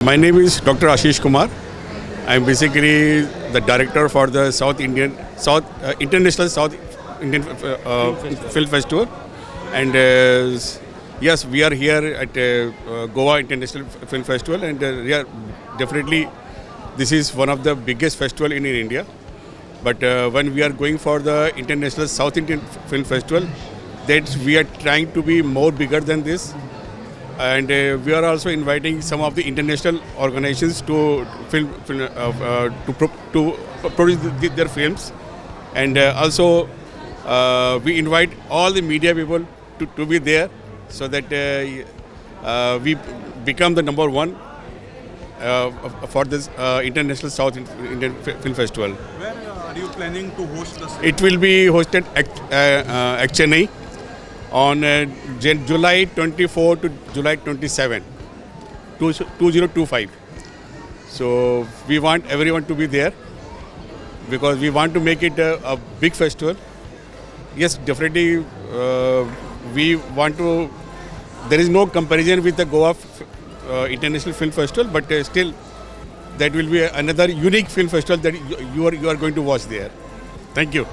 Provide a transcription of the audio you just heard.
My name is Dr. Ashish Kumar. I'm basically the director for the International South Indian Film Festival, and yes, we are here at Goa International Film Festival, and yeah, definitely this is one of the biggest festival in India. But when we are going for the International South Indian Film Festival, that we are trying to be more bigger than this. And we are also inviting some of the international organizations to produce their films, and also we invite all the media people to be there, so that we become the number one for this International South Indian Film Festival. Where are you planning to host the same? It will be hosted at Chennai on July 24 to July 27, 2025. So we want everyone to be there because we want to make it a big festival. Yes, definitely we want to. There is no comparison with the Goa International Film Festival, but still that will be another unique film festival that you are going to watch there. Thank you.